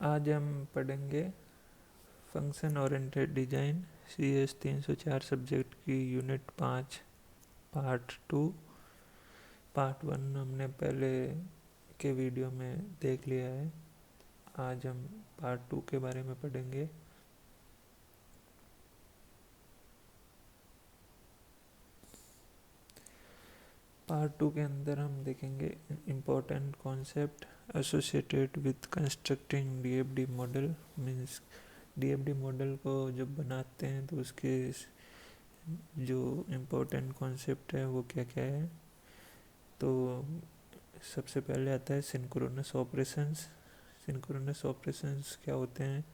आज हम पढ़ेंगे function oriented design CS 304 subject की यूनिट 5 पार्ट 2। पार्ट 1 हमने पहले के वीडियो में देख लिया है। आज हम पार्ट 2 के बारे में पढ़ेंगे। पार्ट 2 के अंदर हम देखेंगे important concept associated with constructing DFD model. Means DFD model को जब बनाते हैं तो उसके जो इम्पोर्टेंट कॉन्सेप्ट है वो क्या क्या है। तो सबसे पहले आता है सिंक्रोनस ऑपरेशंस। सिंक्रोनस ऑपरेशंस क्या होते हैं?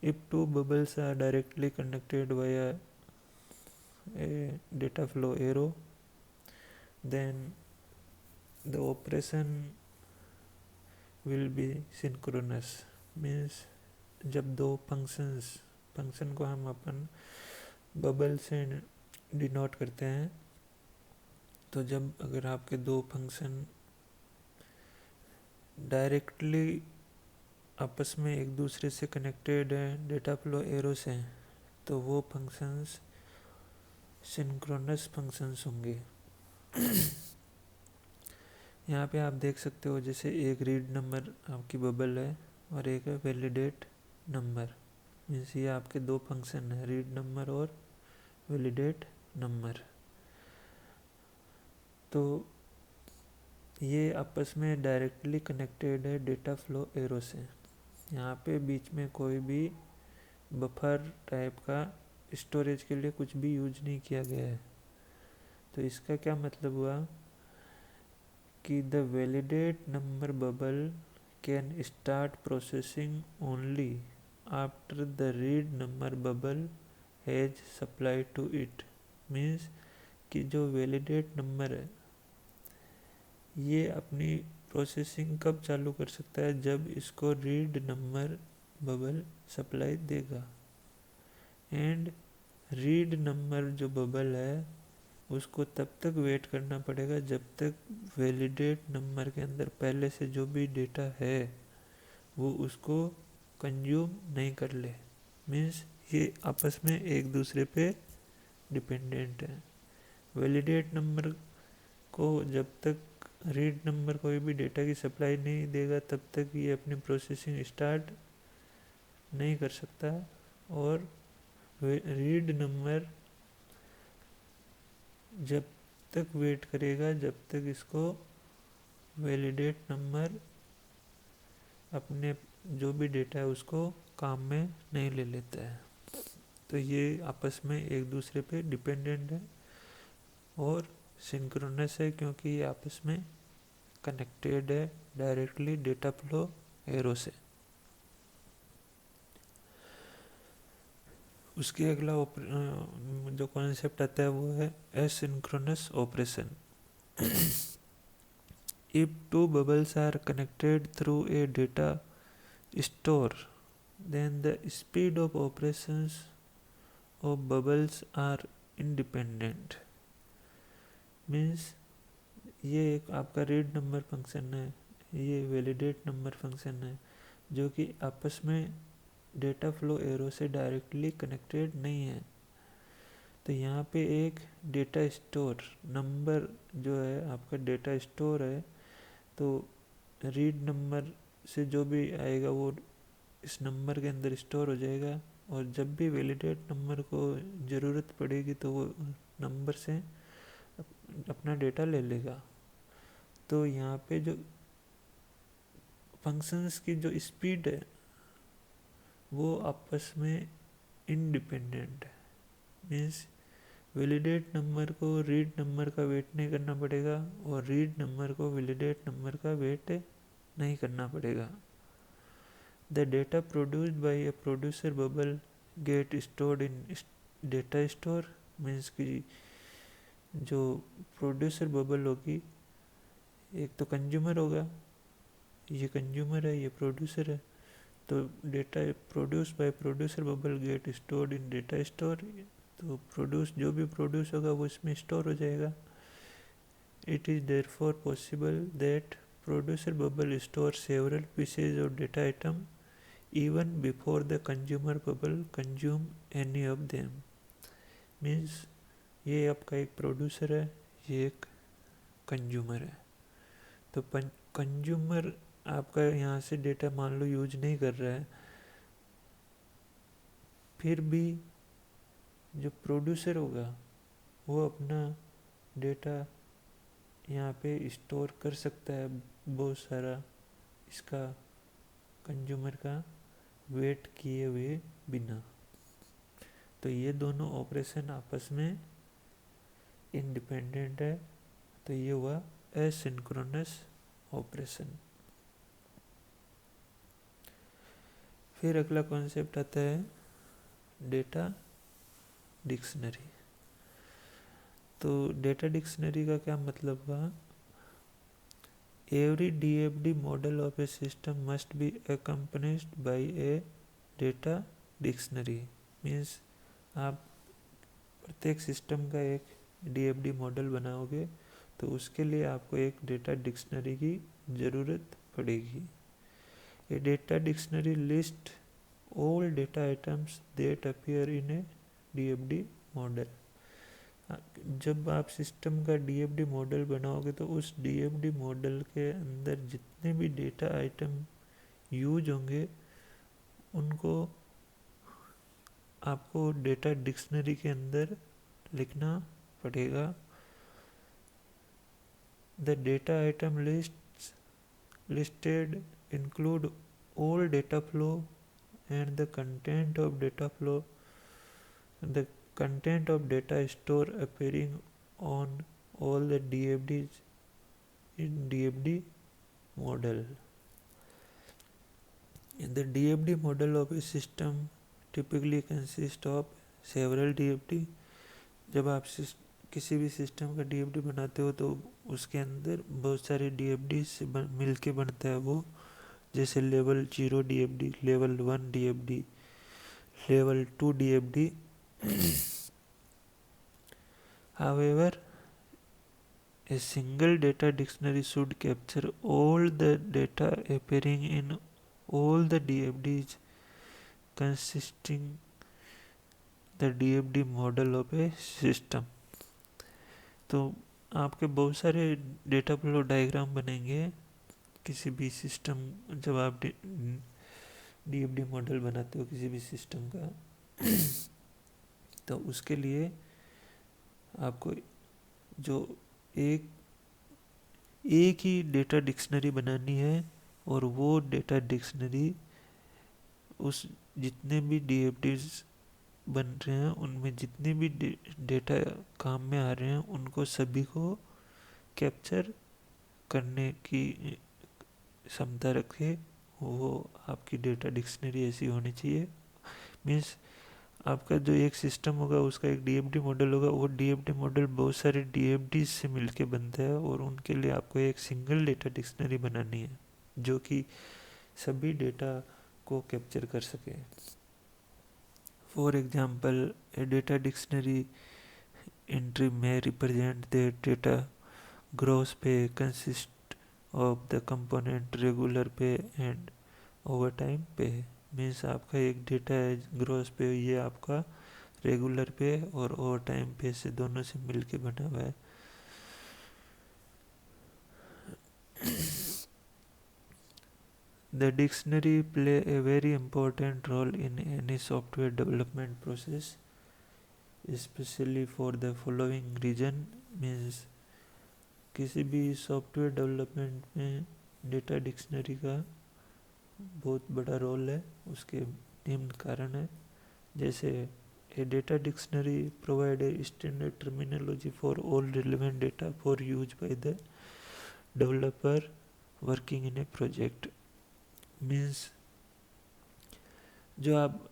If two bubbles are directly connected via a data flow arrow, then the operation will be synchronous। Means जब दो फंक्शन को हम अपन बबल से डिनोट करते हैं, तो जब अगर आपके दो फंक्शन डायरेक्टली आपस में एक दूसरे से कनेक्टेड है डेटा फ्लो एरो से, तो वो फंक्शंस सिंक्रोनस फंक्शंस होंगे। यहाँ पे आप देख सकते हो, जैसे एक रीड नंबर आपकी बबल है और एक है वैलिडेट नंबर। मीन्स ये आपके दो फंक्शन है, रीड नंबर और वैलिडेट नंबर। तो ये आपस में डायरेक्टली कनेक्टेड है डेटा फ्लो एरो से। यहाँ पे बीच में कोई भी बफर टाइप का स्टोरेज के लिए कुछ भी यूज नहीं किया गया है। तो इसका क्या मतलब हुआ कि the validate number bubble can start processing only after the read number bubble has supplied to it. Means कि जो वैलिडेट नंबर है ये अपनी प्रोसेसिंग कब चालू कर सकता है? जब इसको रीड नंबर बबल सप्लाई देगा। एंड रीड नंबर जो बबल है उसको तब तक वेट करना पड़ेगा जब तक वैलिडेट नंबर के अंदर पहले से जो भी डेटा है वो उसको कंज्यूम नहीं कर ले। मीन्स ये आपस में एक दूसरे पे डिपेंडेंट है। वैलिडेट नंबर को जब तक रीड नंबर कोई भी डेटा की सप्लाई नहीं देगा तब तक ये अपनी प्रोसेसिंग स्टार्ट नहीं कर सकता, और रीड नंबर जब तक वेट करेगा जब तक इसको वैलिडेट नंबर अपने जो भी डेटा है उसको काम में नहीं ले लेता है। तो ये आपस में एक दूसरे पे डिपेंडेंट है और सिंक्रोनस है, क्योंकि ये आपस में कनेक्टेड है डायरेक्टली डेटा फ्लो एरो से। उसके अगला जो कॉन्सेप्ट आता है वो है asynchronous operation. If two bubbles are connected through a data store, then the speed of operations of bubbles are independent। Means ये एक आपका रीड नंबर फंक्शन है, ये वैलिडेट नंबर फंक्शन है, जो कि आपस में डेटा फ्लो एरो से डायरेक्टली कनेक्टेड नहीं है। तो यहाँ पे एक डेटा स्टोर नंबर जो है आपका डेटा स्टोर है, तो रीड नंबर से जो भी आएगा वो इस नंबर के अंदर स्टोर हो जाएगा, और जब भी वैलिडेट नंबर को ज़रूरत पड़ेगी तो वो नंबर से अपना डेटा ले लेगा। तो यहाँ पे जो फंक्शंस की जो स्पीड है वो आपस में इंडिपेंडेंट है। मीन्स वैलिडेट नंबर को रीड नंबर का वेट नहीं करना पड़ेगा और रीड नंबर को वैलिडेट नंबर का वेट नहीं करना पड़ेगा। The data produced by a producer bubble get stored in data store. Means कि जो प्रोड्यूसर बबल होगी, एक तो कंज्यूमर होगा, ये कंज्यूमर है ये प्रोड्यूसर है, तो data produce by producer bubble get stored in data store. तो जो भी प्रोड्यूस होगा वो इसमें स्टोर हो जाएगा। It is therefore possible that producer bubble store several pieces of data item even before the consumer people consume any of them. Means ये आपका एक प्रोड्यूसर है, ये एक कंज्यूमर है। तो कंज्यूमर आपका यहाँ से डेटा मान लो यूज नहीं कर रहा है, फिर भी जो प्रोड्यूसर होगा वो अपना डेटा यहाँ पे स्टोर कर सकता है बहुत सारा, इसका कंज्यूमर का वेट किए हुए बिना। तो ये दोनों ऑपरेशन आपस में इंडिपेंडेंट है, तो ये हुआ एसिंक्रोनस ऑपरेशन। फिर अगला कॉन्सेप्ट आता है डेटा डिक्शनरी। तो डेटा डिक्शनरी का क्या मतलब हुआ? Every DFD model of a system must be accompanied by a data dictionary. Means आप प्रत्येक सिस्टम का एक डीएफडी मॉडल बनाओगे तो उसके लिए आपको एक डेटा डिक्शनरी की ज़रूरत पड़ेगी। A data dictionary list all data items that appear in a DFD model. जब आप सिस्टम का डीएफडी मॉडल बनाओगे तो उस डीएफडी मॉडल के अंदर जितने भी डेटा आइटम यूज होंगे उनको आपको डेटा डिक्शनरी के अंदर लिखना पड़ेगा। The data item listed include all data flow and the content of data flow, the content of data store appearing on all the DFDs in DFD model. And the DFD model of a system typically consists of several DFD। जब आप किसी भी system का DFD बनाते हो तो उसके अंदर बहुत सारे डीएफडी से मिल के बनता है वो, जैसे level 0 DFD, level 1 DFD, level 2 DFD. However, a single data dictionary should capture all the data appearing in all the DFDs consisting the DFD model of a system। तो आपके बहुत सारे डेटा फ्लो डायग्राम बनेंगे किसी भी system, जब आप DFD model बनाते हो किसी भी सिस्टम का तो उसके लिए आपको जो एक ही डेटा डिक्शनरी बनानी है, और वो डेटा डिक्शनरी उस जितने भी डीएफडीज बन रहे हैं उनमें जितने भी डेटा काम में आ रहे हैं उनको सभी को कैप्चर करने की क्षमता रखे, वो आपकी डेटा डिक्शनरी ऐसी होनी चाहिए। मीन्स आपका जो एक सिस्टम होगा उसका एक डीएफडी मॉडल होगा, वो डीएफडी मॉडल बहुत सारे डीएफडी से मिलके बनता है, और उनके लिए आपको एक सिंगल डेटा डिक्शनरी बनानी है जो कि सभी डेटा को कैप्चर कर सके। For example, A data dictionary entry may represent the data gross pay consist of the component regular pay and overtime pay। Means आपका एक डेटा है ग्रॉस पे, ये आपका रेगुलर पे और ओवर टाइम पे से दोनों से मिलके बना हुआ है। The dictionary play a very important role in any software development process, especially for the following reason। Means किसी भी सॉफ्टवेयर डेवलपमेंट में डेटा डिक्शनरी का बहुत बड़ा रोल है। उसके निम्न कारण है, जैसे a data dictionary provide a standard terminology for all relevant data for use by the developer working in a project. Means जो आप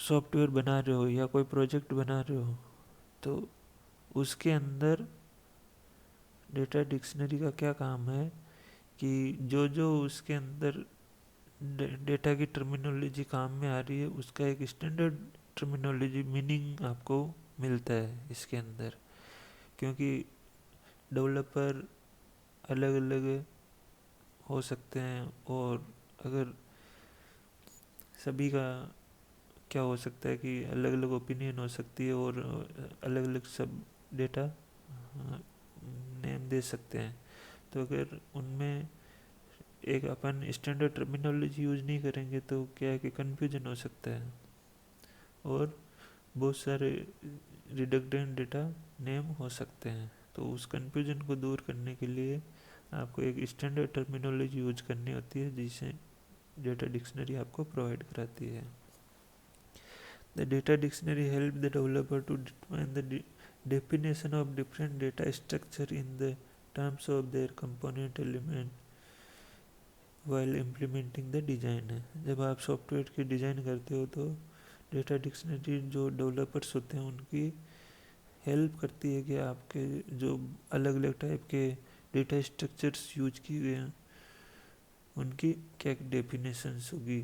सॉफ्टवेयर बना रहे हो या कोई प्रोजेक्ट बना रहे हो तो उसके अंदर डेटा डिक्शनरी का क्या काम है कि जो जो उसके अंदर डेटा की टर्मिनोलॉजी काम में आ रही है उसका एक स्टैंडर्ड टर्मिनोलॉजी मीनिंग आपको मिलता है इसके अंदर, क्योंकि डेवलपर अलग अलग हो सकते हैं, और अगर सभी का क्या हो सकता है कि अलग अलग ओपिनियन हो सकती है और अलग अलग सब डेटा नेम दे सकते हैं। तो अगर उनमें एक अपन स्टैंडर्ड टर्मिनोलॉजी यूज नहीं करेंगे तो क्या है कि कन्फ्यूजन हो सकता है और बहुत सारे रिडंडेंट डेटा नेम हो सकते हैं। तो उस कन्फ्यूजन को दूर करने के लिए आपको एक स्टैंडर्ड टर्मिनोलॉजी यूज करनी होती है जिसे डेटा डिक्शनरी आपको प्रोवाइड कराती है। The data dictionary help the developer to determine the definition of different data structure in the terms of their component element while implementing the design है। जब आप सॉफ्टवेयर की डिज़ाइन करते हो तो डेटा डिक्शनरी जो डेवलपर्स होते हैं उनकी हेल्प करती है कि आपके जो अलग अलग टाइप के डेटा स्ट्रक्चर्स यूज किए गए हैं उनकी क्या डेफिनेशंस होगी।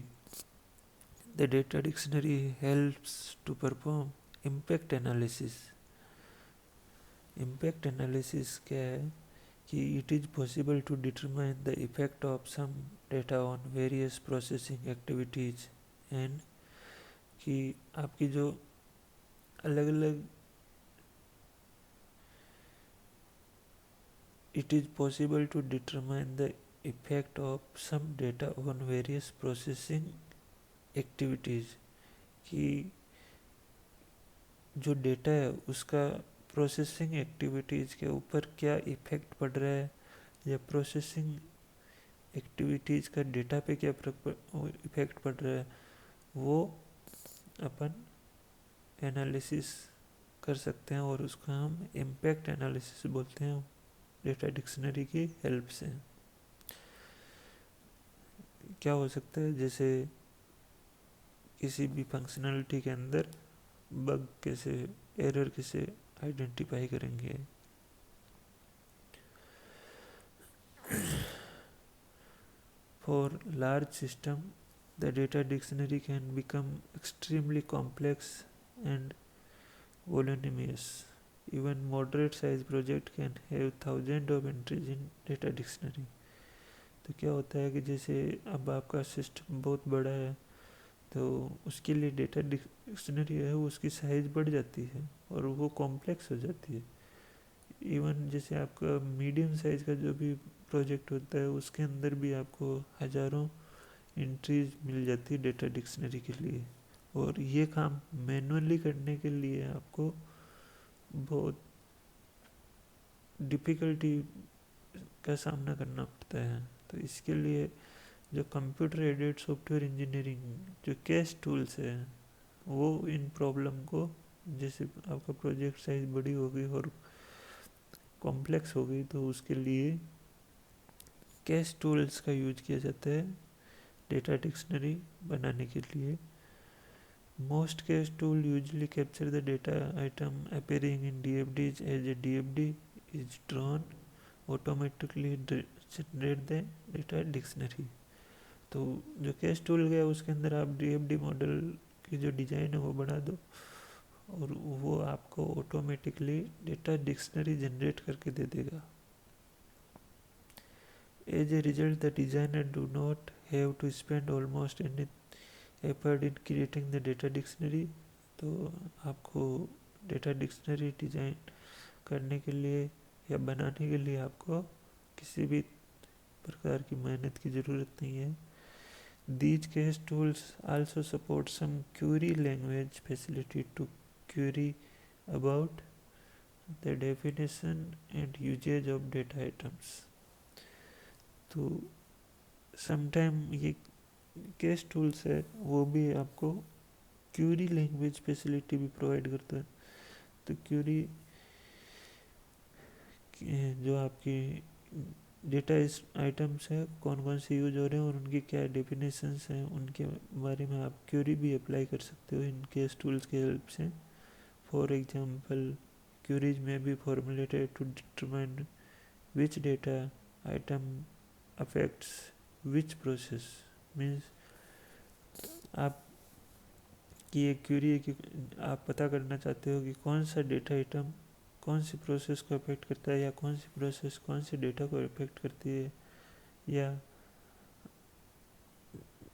The data dictionary helps to perform impact analysis. Impact analysis क्या है कि it is possible to determine the effect of some data on various processing activities and कि आपकी जो अलग अलग it is possible to determine the effect of some data on various processing activities कि जो डेटा है उसका प्रोसेसिंग एक्टिविटीज़ के ऊपर क्या इफेक्ट पड़ रहा है या प्रोसेसिंग एक्टिविटीज़ का डेटा पे क्या इफेक्ट पड़ रहा है वो अपन एनालिसिस कर सकते हैं और उसका हम इम्पैक्ट एनालिसिस बोलते हैं डेटा डिक्शनरी की हेल्प से। क्या हो सकता है जैसे किसी भी फंक्शनलिटी के अंदर बग कैसे एरर कैसे आइडेंटिफाई करेंगे। For large system the data dictionary can become extremely complex and voluminous. Even moderate size project can have thousands of entries in data dictionary। तो क्या होता है कि जैसे अब आपका सिस्टम बहुत बड़ा है तो उसके लिए डेटा डिक्शनरी है वो उसकी साइज बढ़ जाती है और वो कॉम्प्लेक्स हो जाती है। इवन जैसे आपका मीडियम साइज का जो भी प्रोजेक्ट होता है उसके अंदर भी आपको हज़ारों एंट्रीज मिल जाती है डेटा डिक्शनरी के लिए और ये काम मैनुअली करने के लिए आपको बहुत डिफ़िकल्टी का सामना करना पड़ता है। तो इसके लिए जो कंप्यूटर एडेड सॉफ्टवेयर इंजीनियरिंग जो कैश टूल्स है वो इन प्रॉब्लम को जैसे आपका प्रोजेक्ट साइज बड़ी हो गई और कॉम्प्लेक्स हो गई तो उसके लिए कैश टूल्स का यूज किया जाता है डेटा डिक्शनरी बनाने के लिए। Most cache tool usually capture the data item appearing in DFDs as a DFD is drawn automatically generate the data dictionary। तो जो कैश टूल गया उसके अंदर आप DFD मॉडल की जो डिज़ाइन है वो बना दो और वो आपको ऑटोमेटिकली डेटा डिक्शनरी जनरेट करके दे देगा। As a result the designer do not have to spend almost any effort in creating the data dictionary। तो आपको डेटा डिक्शनरी डिज़ाइन करने के लिए या बनाने के लिए आपको किसी भी प्रकार की मेहनत की ज़रूरत नहीं है। These case tools also support some query language facility to query about the definition and usage of data items। तो समटाइम ये कैश टूल्स है वो भी आपको क्यूरी लैंग्वेज फैसिलिटी भी प्रोवाइड करता है। तो क्यूरी जो आपकी डेटा आइटम्स है कौन कौन से यूज हो रहे हैं और उनकी क्या डेफिनेशंस हैं उनके बारे में आप क्यूरी भी अप्लाई कर सकते हो इन केस टूल्स के हेल्प से। For example queries may be formulated to determine which data item affects which process. Means आप की एक क्यूरी है कि आप पता करना चाहते हो कि कौन सा डेटा आइटम कौन सी प्रोसेस को अफेक्ट करता है या कौन सी प्रोसेस कौन सी डेटा को अफेक्ट करती है या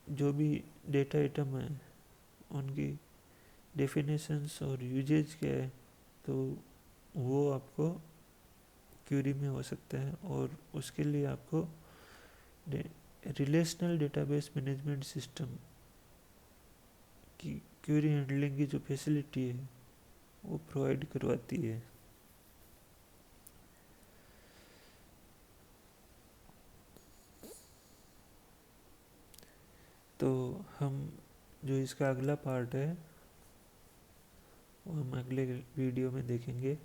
जो भी डेटा आइटम है उनकी डेफिनेशंस और यूजेज क्या है, तो वो आपको क्यूरी में हो सकता है। और उसके लिए आपको रिलेशनल डेटाबेस मैनेजमेंट सिस्टम की क्यूरी हैंडलिंग की जो फैसिलिटी है वो प्रोवाइड करवाती है। तो हम जो इसका अगला पार्ट है वो हम अगले वीडियो में देखेंगे।